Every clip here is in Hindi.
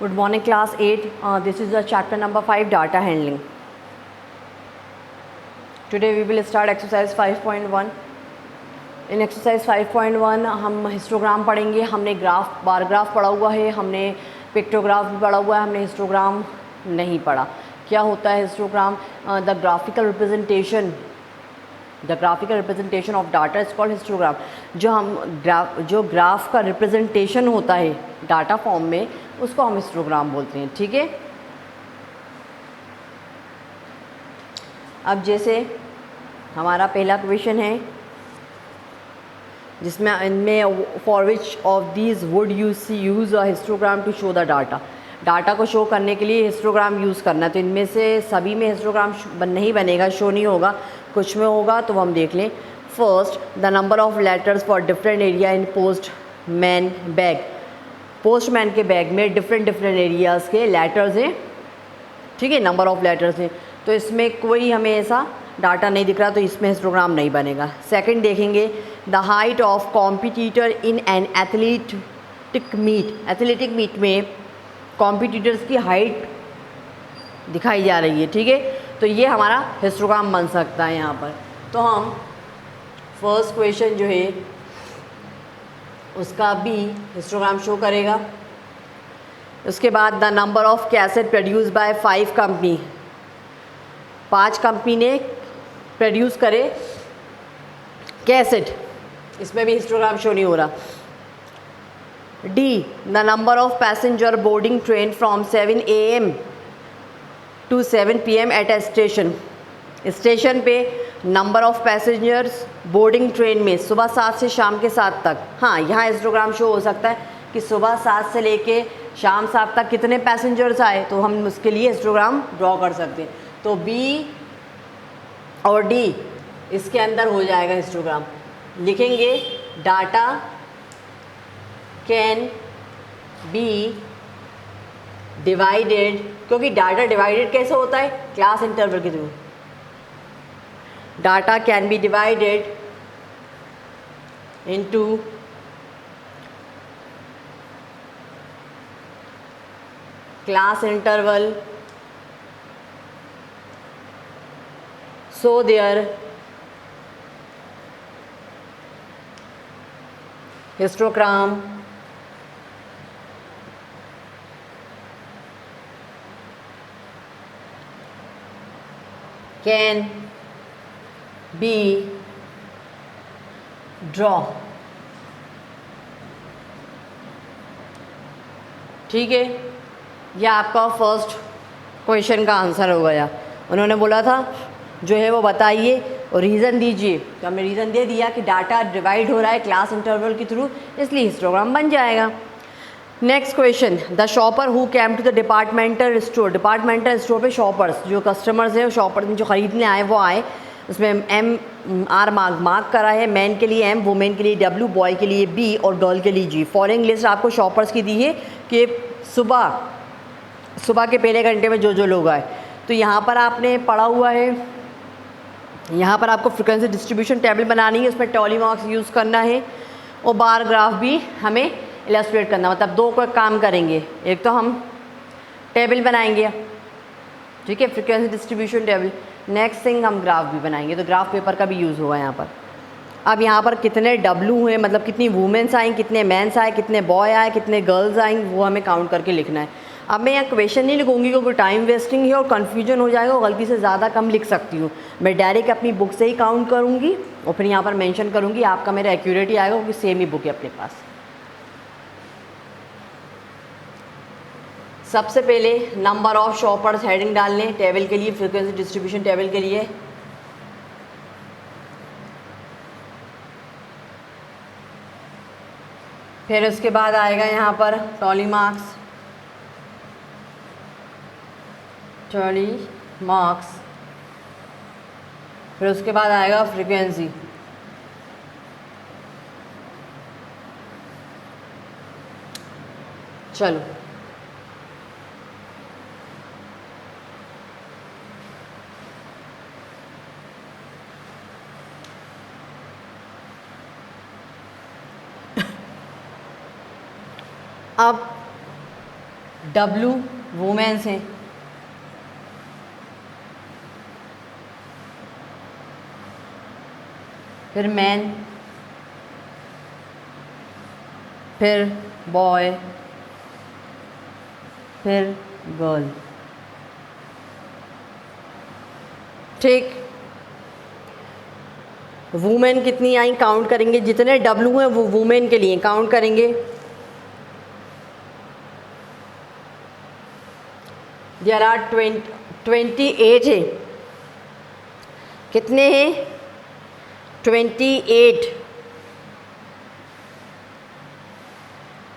Good morning, class 8. This is the chapter number 5, data handling. Today we will start exercise 5.1. In exercise 5.1 हम हिस्टोग्राम पढ़ेंगे. हमने ग्राफ बार ग्राफ पढ़ा हुआ है, हमने पिक्टोग्राफ भी पढ़ा हुआ है, हमने हिस्टोग्राम नहीं पढ़ा. क्या होता है histogram? The graphical representation of data is called histogram. जो ग्राफ का रिप्रेजेंटेशन होता है डाटा फॉर्म में, उसको हम हिस्टोग्राम बोलते हैं. ठीक है. अब जैसे हमारा पहला क्वेश्चन है जिसमें इनमें for which of these would use a histogram to show the data. Data को शो करने के लिए हिस्टोग्राम यूज़ करना है. तो इनमें से सभी में हिस्टोग्राम नहीं बनेगा, शो नहीं होगा, कुछ में होगा. तो हम देख लें. First, the number of letters for different area in postman bag. Postman के बैग में डिफरेंट एरियाज़ के लेटर्स हैं. ठीक है, नंबर ऑफ लेटर्स हैं. तो इसमें कोई हमें ऐसा डाटा नहीं दिख रहा, तो इसमें हिस्टोग्राम नहीं बनेगा. सेकंड देखेंगे, the height of competitor in an athletic meet में कॉम्पिटिटर्स की हाइट दिखाई जा रही है. ठीक है, तो ये हमारा हिस्टोग्राम बन सकता है यहाँ पर. तो हम फर्स्ट क्वेश्चन जो है उसका भी हिस्टोग्राम शो करेगा. उसके बाद the number of cassette produce by 5 company. 5 company ने प्रोड्यूस करे कैसेट, इसमें भी हिस्टोग्राम शो नहीं हो रहा. D, the number of passenger boarding train from 7 AM to 7 PM at a station. Station पे number of passengers boarding train में सुबह 7 से शाम के 7 तक. हाँ, यहाँ हिस्टोग्राम शो हो सकता है कि सुबह 7 से लेके शाम 7 तक कितने पैसेंजर्स आए, तो हम उसके लिए हिस्टोग्राम ड्रॉ कर सकते हैं. तो बी और डी इसके अंदर हो जाएगा हिस्टोग्राम. लिखेंगे डाटा कैन बी डिवाइडेड, क्योंकि डाटा डिवाइडेड कैसे होता है? क्लास इंटरवल के through. Data can be divided into class interval, so their histogram can be draw. ठीक है, यह आपका फर्स्ट क्वेश्चन का आंसर हो गया. उन्होंने बोला था जो है वो बताइए और रीज़न दीजिए. तो हमने रीज़न दे दिया कि डाटा डिवाइड हो रहा है क्लास इंटरवल के थ्रू, इसलिए हिस्टोग्राम बन जाएगा. Next question, the shopper who came to the departmental store. Departmental store पे शॉपर्स, जो कस्टमर्स हैं, शॉपर्स जो ख़रीदने आए वो आए. उसमें MR मार्क करा है. मैन के लिए M, वुमेन के लिए W, बॉय के लिए B और गर्ल के लिए G. फॉलोइंग लिस्ट आपको शॉपर्स की दी है कि सुबह के पहले घंटे में जो लोग आए. तो यहाँ पर आपने पढ़ा हुआ है, यहाँ पर आपको फ्रीक्वेंसी डिस्ट्रीब्यूशन टेबल बनानी है, उसमें टॉली मार्क्स यूज़ करना है और बार ग्राफ भी हमें इलस्ट्रेट करना. मतलब दो को काम करेंगे, एक तो हम टेबल बनाएंगे, ठीक है, frequency distribution table. Next thing हम ग्राफ भी बनाएंगे, तो ग्राफ पेपर का भी यूज़ होगा यहाँ पर. अब यहाँ पर कितने W हुए, मतलब कितनी वुमेन्स आई, कितने मैंस आए, कितने बॉय आए, कितने गर्ल्स आई, वो हमें काउंट करके लिखना है. अब मैं यहाँ क्वेश्चन नहीं लिखूँगी क्योंकि टाइम वेस्टिंग है और कन्फ्यूजन हो जाएगा और गलती से ज़्यादा कम लिख सकती हूँ. मैं डायरेक्ट अपनी बुक से ही काउंट करूँगी और फिर यहाँ पर मेंशन करूँगी. आपका मेरा एक्यूरेट ही आएगा क्योंकि सेम ही बुक है अपने पास. सबसे पहले नंबर ऑफ शॉपर्स हेडिंग डालने टेबल के लिए, फ्रीक्वेंसी डिस्ट्रीब्यूशन टेबल के लिए. फिर उसके बाद आएगा यहाँ पर टॉली मार्क्स. फिर उसके बाद आएगा फ्रीक्वेंसी. चलो अब W वुमेन्स हैं, फिर मैन, फिर बॉय, फिर गर्ल। ठीक, वुमेन कितनी आई काउंट करेंगे, जितने डब्लू हैं वो वुमेन के लिए काउंट करेंगे। देयर आर 28 है, कितने हैं 28।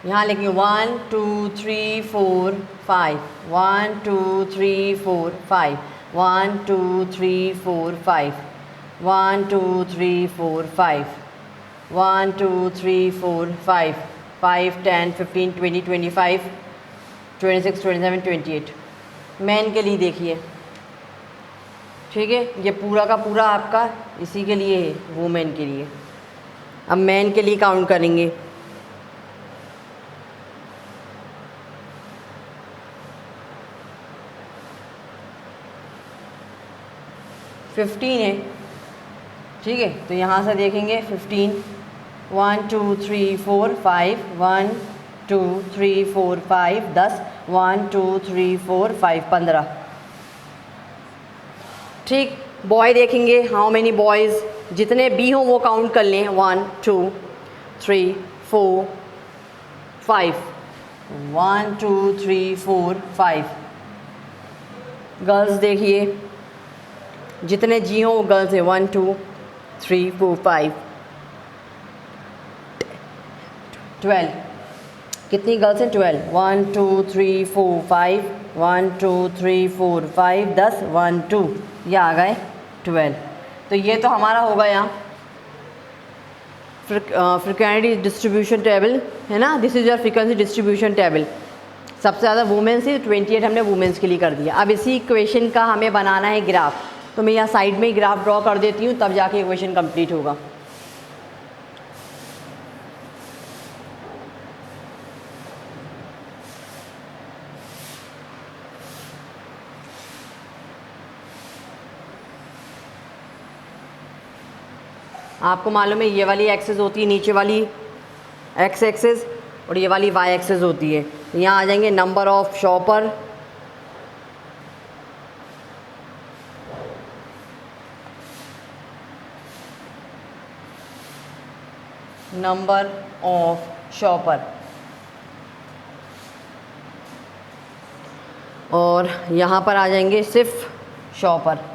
यहाँ लिखेंगे 1 2 3 4 5, 1 2 3 4 5, 1 2 3 4 5, 1 2 3 4 5, 1 2 3 4 5, 5 10 15 20 25 26 27 28। मैन के लिए देखिए, ठीक है, ये पूरा का पूरा आपका इसी के लिए है, वुमेन के लिए। अब मैन के लिए काउंट करेंगे। फिफ्टीन है, ठीक है, तो यहाँ से देखेंगे 15, 1 2 3 4 5, 1 2 3 4 5 10, 1 2 3 4 5 15। ठीक, बॉय देखेंगे, हाउ मेनी बॉयज़, जितने भी हों वो काउंट कर लें, 1 2 3 4 5, 1 2 3 4 5। गर्ल्स देखिए, जितने जी हों वो गर्ल्स हैं, 1 2 3 4 5 12। कितनी गर्ल्स हैं 12, 1 2 3 4 5, 1 2 3 4 5 10, 1 2, ये आ गए 12। तो ये तो हमारा हो गया फ्रिक्वेंसी डिस्ट्रीब्यूशन टेबल, है ना। This is your frequency distribution table. सबसे ज़्यादा वुमेन्स ही 28 हमने वुमेन्स के लिए कर दिया। अब इसी इक्वेशन का हमें बनाना है ग्राफ, तो मैं यहाँ साइड में ही ग्राफ ड्रॉ कर देती हूँ, तब जाके इक्वेशन कंप्लीट होगा। आपको मालूम है ये वाली एक्सेस होती है, नीचे वाली एक्स एक्सेस, और ये वाली वाई एक्सेस होती है। यहाँ आ जाएंगे number of shopper, number of shopper, और यहाँ पर आ जाएंगे सिर्फ शॉपर।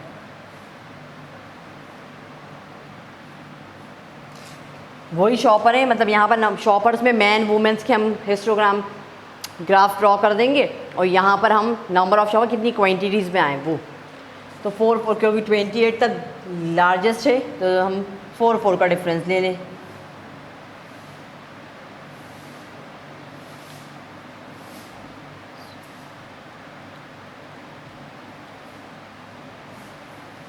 वही शॉपर है, मतलब यहाँ पर शॉपर्स में मैन वुमेन्स के हम हिस्टोग्राम ग्राफ ड्रॉ कर देंगे, और यहाँ पर हम नंबर ऑफ शॉपर कितनी क्वांटिटीज़ में आए वो, तो 4 क्योंकि 28 तक लार्जेस्ट है तो हम 4 का डिफरेंस ले लें।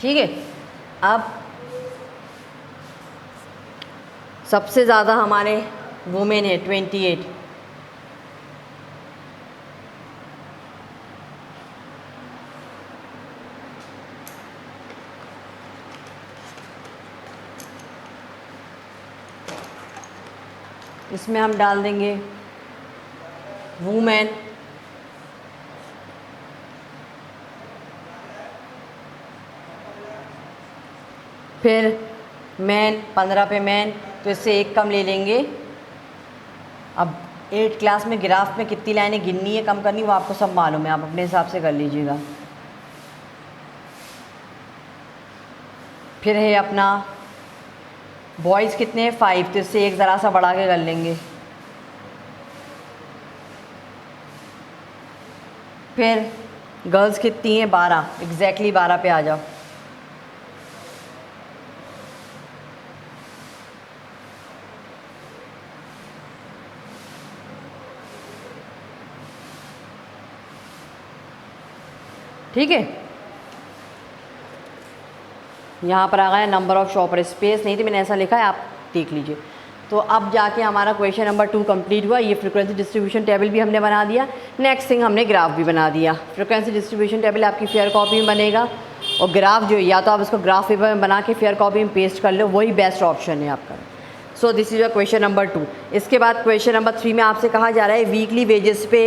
ठीक है, अब सबसे ज़्यादा हमारे वुमेन है 28। इसमें हम डाल देंगे वुमेन, फिर मैन, 15 पे मैन, तो इससे एक कम ले लेंगे। अब 8 क्लास में ग्राफ में कितनी लाइनें गिननी है कम करनी वो आपको सब मालूम है, आप अपने हिसाब से कर लीजिएगा। फिर है अपना बॉयज़ कितने हैं 5, तो इससे एक ज़रा सा बढ़ा के कर लेंगे। फिर गर्ल्स कितनी हैं 12, एग्जैक्टली 12 पे आ जाओ। ठीक है, यहाँ पर आ गया नंबर ऑफ शॉपर, स्पेस नहीं थी मैंने ऐसा लिखा है, आप देख लीजिए। तो अब जाके हमारा क्वेश्चन नंबर 2 कंप्लीट हुआ। ये फ्रीक्वेंसी डिस्ट्रीब्यूशन टेबल भी हमने बना दिया। नेक्स्ट थिंग हमने ग्राफ भी बना दिया। फ्रीक्वेंसी डिस्ट्रीब्यूशन टेबल आपकी फेयर कॉपी में बनेगा और ग्राफ जो है या तो आप उसको ग्राफ पेपर में बना के फेयर कॉपी में पेस्ट कर लो, वही बेस्ट ऑप्शन है आपका। So this is your question number 2। इसके बाद क्वेश्चन नंबर 3 में आपसे कहा जा रहा है वीकली वेजेस पे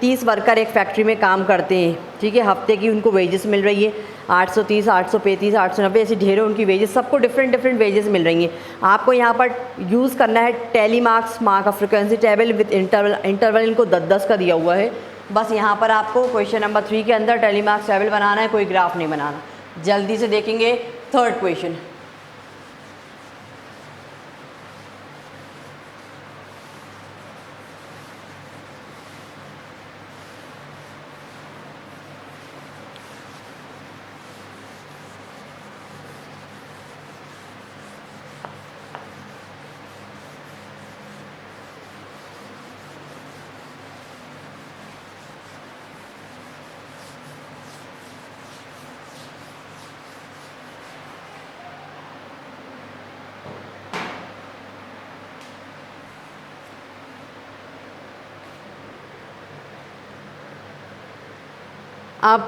30 वर्कर एक फैक्ट्री में काम करते हैं, ठीक है। हफ्ते की उनको वेजेस मिल रही है 830, 835, 890, ऐसी ढेरों उनकी वेजेस, सबको डिफरेंट वेजेस मिल रही हैं। आपको यहाँ पर यूज़ करना है tally marks mark of frequency table with interval इनको 10-10 का दिया हुआ है। बस यहाँ पर आपको क्वेश्चन नंबर 3 के अंदर टेली मार्क्स टेबल बनाना है, कोई ग्राफ नहीं बनाना। जल्दी से देखेंगे थर्ड क्वेश्चन। अब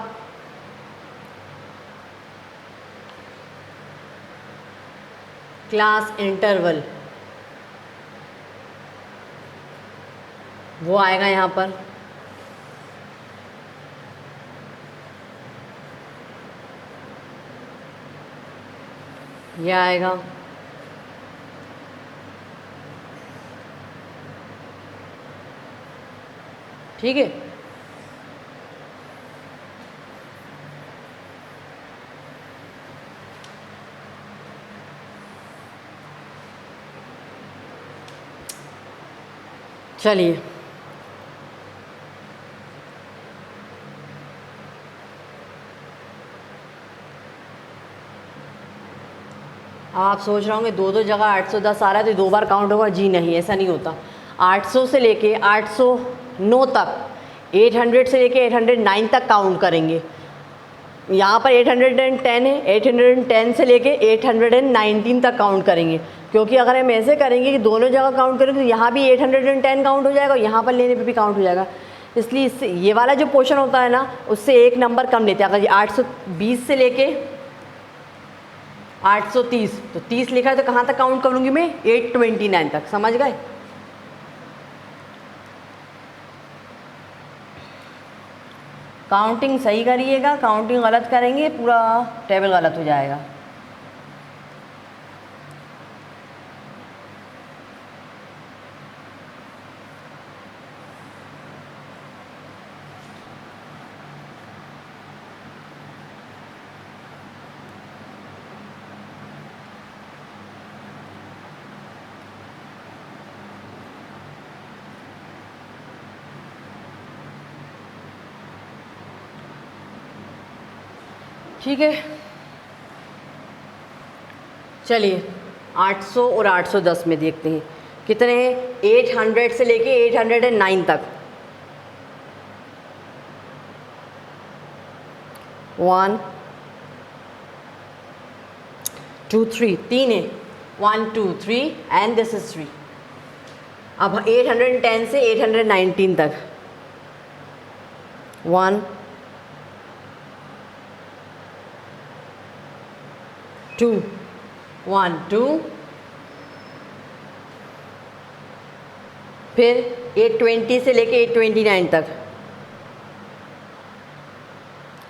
क्लास इंटरवल वो आएगा यहाँ पर, ये आएगा, ठीक है। चलिए आप सोच रहे होंगे दो जगह 810 आ रहा है तो 2 बार काउंट होगा। जी नहीं, ऐसा नहीं होता। 800 से लेके 809 तक, 800 से लेके 809 तक काउंट करेंगे। यहाँ पर 810 है, 810 से लेके 819 तक काउंट करेंगे, क्योंकि अगर हम ऐसे करेंगे कि दोनों जगह काउंट करेंगे तो यहाँ भी 810 काउंट हो जाएगा और यहाँ पर लेने पे भी काउंट हो जाएगा। इसलिए इससे ये वाला जो पोर्शन होता है ना, उससे एक नंबर कम लेते हैं। अगर ये 820 से लेके 830, तो 30 लिखा है तो कहाँ तक काउंट करूँगी मैं? 829 तक। समझ गए? काउंटिंग सही करिएगा, काउंटिंग गलत करेंगे पूरा टेबल गलत हो जाएगा। ठीक है, चलिए 800 और 810 में देखते हैं कितने हैं। 800 से लेके 809 तक 1 2 3 3 है, 1 2 3 एंड दिस इज 3। अब 810 से 819 तक 1 2 1 2, फिर 820 से लेके 829 तक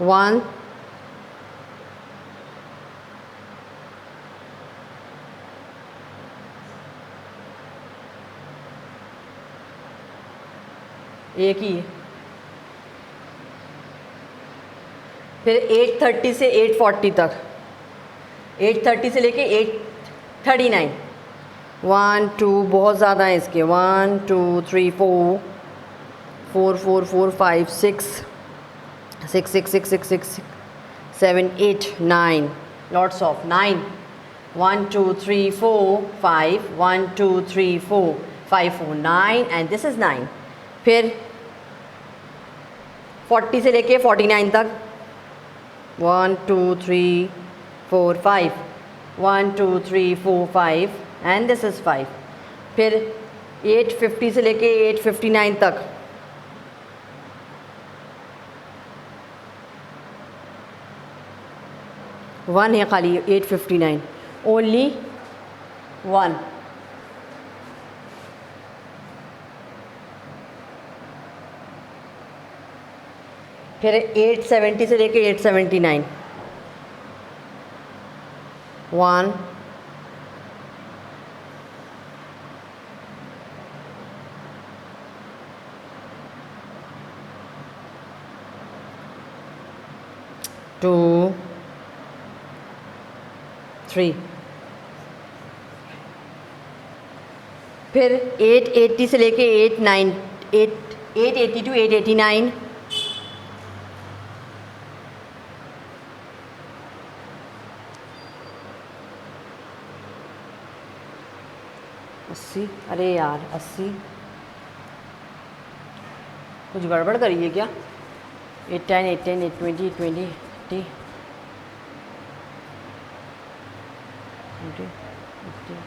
1 एक ही है, फिर 830 से 840 तक 830 से लेके 839 1 2 बहुत ज़्यादा है इसके 1 2 3 4 4 4 4 5 6 6 6 6 6 6 7 8 9 lots of 9 1 2 3 4 5 1 2 3 4 5 4 9 and this is 9। फिर 40 से लेके 49 तक 1 2 3 4 5 1 2 3 4 5 and this is 5। फिर 850 से लेके 859 तक, वन है खाली 859, ओनली वन। फिर 870 से लेके 879, 1, 2, 3, फिर 880 से लेके 880 टू 889, 80, अरे यार 80, कुछ गड़बड़ करिए क्या? 810, 810, 820, 820, 80,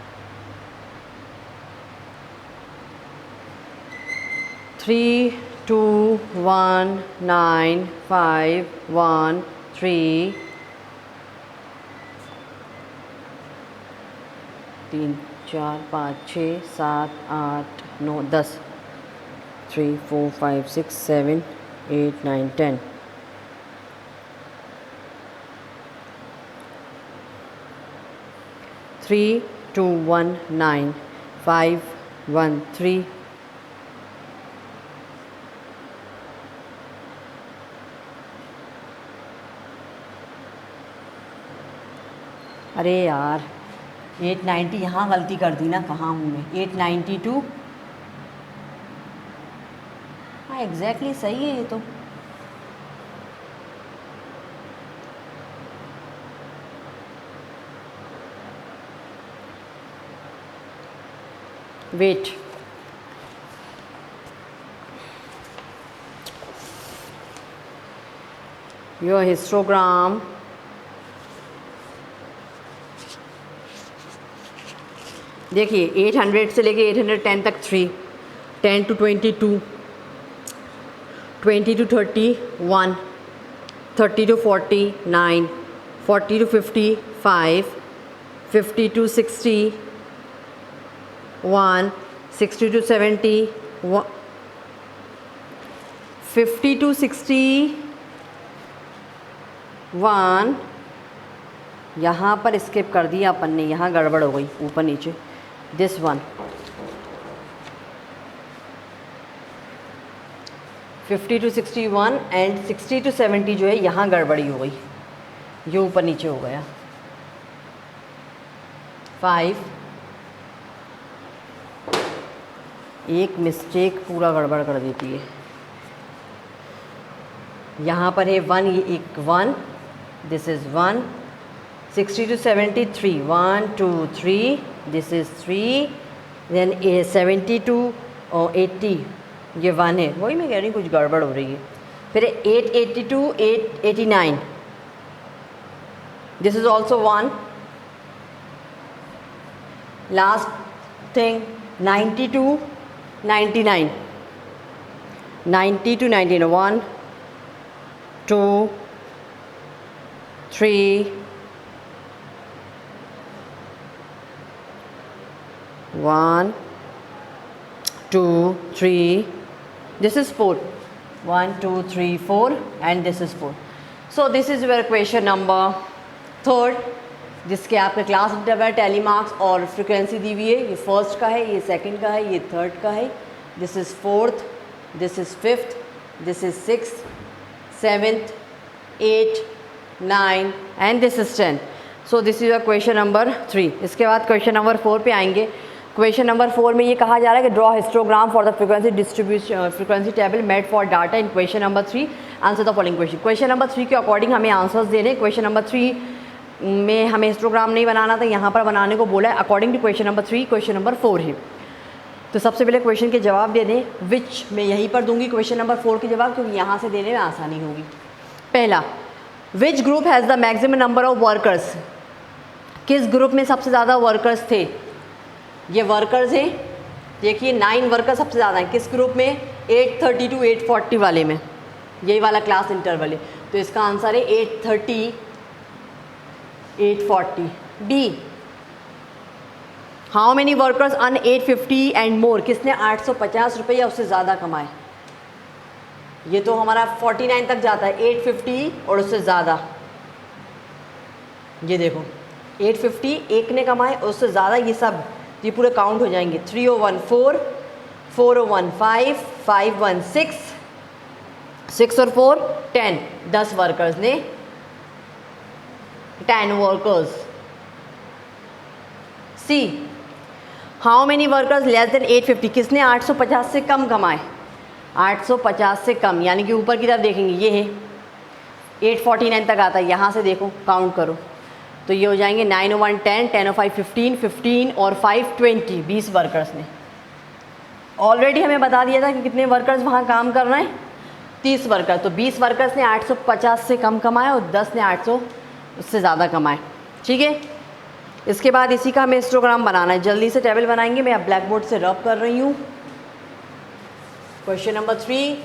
3, 2, 1, 9, 5, 1, 3, 3, 4, 5, 6, 7, 8, 9, 10, 3, 4, 5, 6, 7, 8, 9, 10, 3, 2, 1, 9, 5, 1, 3, अरे यार 890, यहाँ गलती कर दी ना, कहाँ हूँ मैं? 892, हाँ एग्जैक्टली सही है ये तो। वेट, योर हिस्टोग्राम देखिए 800 से लेके 810 तक 3, 10 to 22, 20 to 31, 30 to 49, 40 to 55, 50 to 60, 1, 60 to 70, 50 to 60, 1, यहाँ पर स्किप कर दिया अपन ने, यहाँ गड़बड़ हो गई ऊपर नीचे, this one 50 to 61 and 60 to 70 जो है यहाँ गड़बड़ी हो गई, ये ऊपर नीचे हो गया। 5, एक मिस्टेक पूरा गड़बड़ कर देती है। यहाँ पर है 1, ये एक 1, this is 1, 60 to 73, 1, 2, 3, this is 3, then 70 to 80, ये 1 है, वही मैं कह रही हूँ कुछ गड़बड़ हो रही है। फिर 880 to 889, this is also 1, last thing 90 to 99, 90 to 99, 1, 2, 3, 1, 2, 3, this is 4, 1, 2, 3, 4 and this is 4. So this is your question number 3, जिसके आपके क्लास इंटरवल, टैली मार्क्स और फ्रिक्वेंसी दी हुई है। ये फर्स्ट का है, ये सेकंड का है, ये थर्ड का है, this is 4th, this is 5th, this is 6th, 7th, 8, 9 and this is 10. So this is your question number 3. इसके बाद क्वेश्चन नंबर 4 पे आएंगे। क्वेश्चन नंबर 4 में ये कहा जा रहा है कि draw histogram for the frequency distribution frequency table made for data in question number 3, answer the following question. Question number 3 के अकॉर्डिंग हमें आंसर्स देने। क्वेश्चन नंबर 3 में हमें हिस्टोग्राम नहीं बनाना था, यहाँ पर बनाने को बोला है according to question number 3। Question number 4 है, तो सबसे पहले क्वेश्चन के जवाब दे दें, विच मैं यहीं पर दूंगी क्वेश्चन नंबर 4 के जवाब, क्योंकि यहाँ से देने में आसानी होगी। पहला, which group has the maximum number of workers, किस ग्रुप में सबसे ज़्यादा वर्कर्स थे? ये वर्कर्स हैं देखिए 9 वर्कर सबसे ज़्यादा हैं किस ग्रुप में, 830 टू 840 वाले में, यही वाला क्लास इंटरवल है। तो इसका आंसर है 830 840। D, how many workers earn 850 and more, किसने 850 रुपये या उससे ज़्यादा कमाए। ये तो हमारा 49 तक जाता है, 850 और उससे ज़्यादा। ये देखो 850 एक ने कमाए और उससे ज़्यादा, ये सब ये पूरे काउंट हो जाएंगे। 3014, 4015, 516, 6 और 4 10, 10 वर्कर्स ने 10 workers. See, how many workers less than 850, किसने 850 से कम कमाए, 850 से कम, यानी कि ऊपर की तरफ देखेंगे ये है 849 तक आता है, यहाँ से देखो काउंट करो तो ये हो जाएंगे 9 और 1 10, 10 और 5 15, 15 और 5 20, 20 वर्कर्स ने। ऑलरेडी हमें बता दिया था कि कितने वर्कर्स वहाँ काम कर रहे हैं, 30 वर्कर। तो 20 वर्कर्स ने 850 से कम कमाए और 10 ने 800 उससे ज़्यादा कमाए। ठीक है, इसके बाद इसी का हमें हिस्टोग्राम बनाना है। जल्दी से टेबल बनाएंगे, मैं अब ब्लैक बोर्ड से रब कर रही हूँ। क्वेश्चन नंबर 3,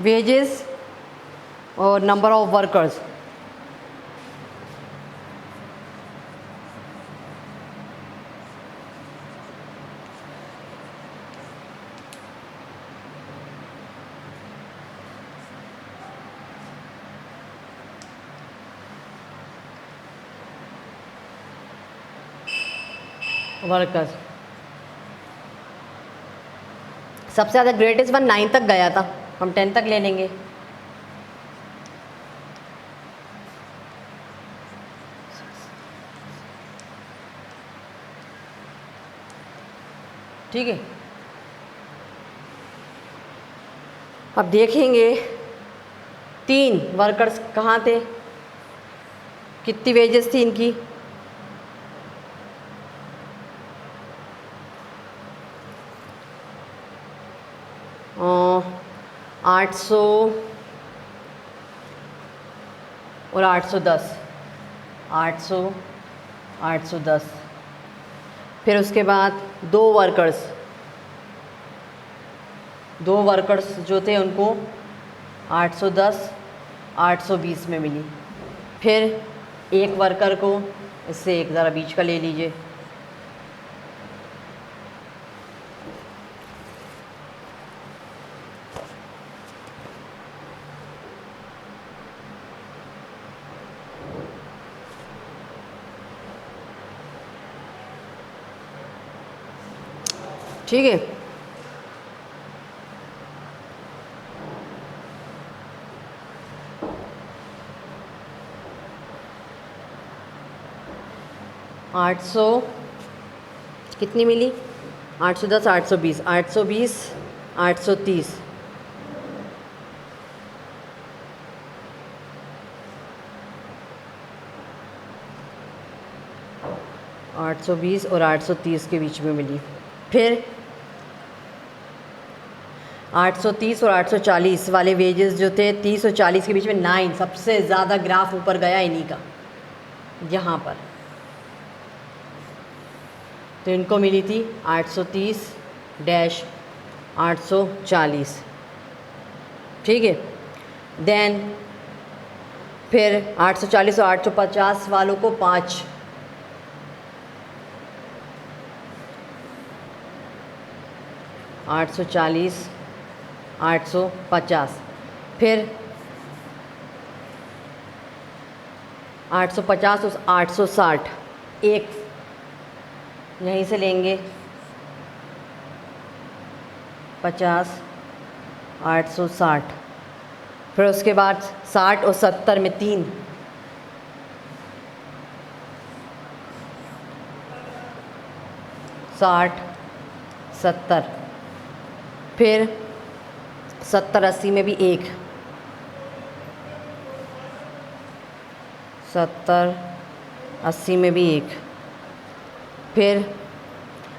वेजेस और नंबर ऑफ वर्कर्स। वर्कर्स सबसे ज़्यादा ग्रेटेस्ट वन 9 तक गया था, हम 10 तक ले लेंगे। ठीक है, अब देखेंगे 3 वर्कर्स कहाँ थे, कितनी वेजेस थी इनकी। अ, 800 और 810, 800 810। फिर उसके बाद 2 वर्कर्स जो थे उनको 810 820 में मिली। फिर एक वर्कर को, इससे एक ज़रा बीच का ले लीजिए, ठीक है। आठ सौ कितनी मिली, 810 820, 820 830, 820 और 830 के बीच में मिली। फिर 830 और 840 वाले वेजेस जो थे 30 और 40 के बीच में 9, सबसे ज़्यादा ग्राफ ऊपर गया इन्हीं का, यहाँ पर। तो इनको मिली थी 830-840, ठीक है। देन फिर 840 और 850 वालों को 5, 840 850, फिर 850 और 860 एक यहीं से लेंगे 50, 860, फिर उसके बाद 60 और 70 में 3, 60, 70, फिर 70, 80 में भी 1, 70, 80 में भी 1, फिर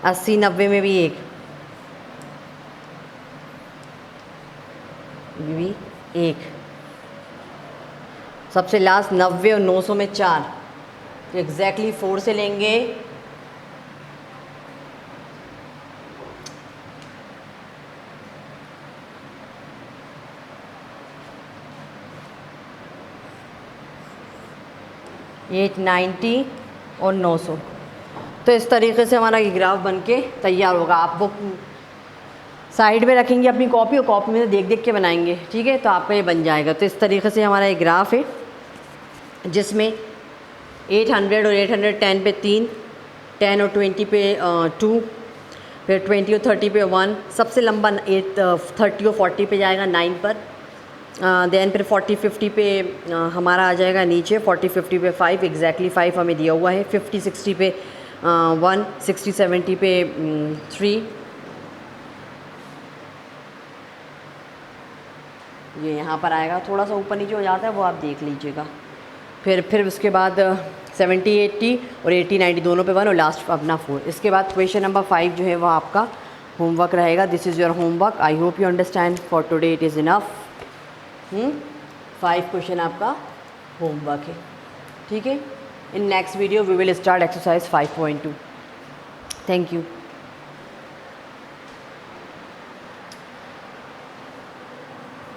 80, 90 में भी 1, भी 1, सबसे लास्ट 90 और 900 में 4, तो एग्जैक्टली 4 से लेंगे 890 और 900। तो इस तरीके से हमारा ये ग्राफ बन के तैयार होगा। आप बुक साइड में रखेंगे अपनी कॉपी, और कॉपी में से देख देख के बनाएंगे, ठीक है, तो आपका ये बन जाएगा। तो इस तरीके से हमारा ये ग्राफ है जिसमें 800 और 810 पे 3, 10 और 20 पे 2, फिर 20 और 30 पे 1, सबसे लंबा 30 और 40 पे जाएगा 9 पर, देन फिर 40, 50 पे हमारा आ जाएगा नीचे, 40, 50 पे 5, एग्जैक्टली 5 हमें दिया हुआ है, 50, 60 पे 1, 60, 70 पे 3, ये यहाँ पर आएगा, थोड़ा सा ऊपर नीचे हो जाता है वो आप देख लीजिएगा। फिर उसके बाद 70, 80 और 80, 90 दोनों पे 1 और लास्ट अपना 4। इसके बाद क्वेश्चन नंबर 5 जो है वो आपका होमवर्क रहेगा। This is your homework. I hope you understand. For today it is enough. 5 question आपका होमवर्क है, ठीक है। In next video we will start exercise 5.2। Thank you.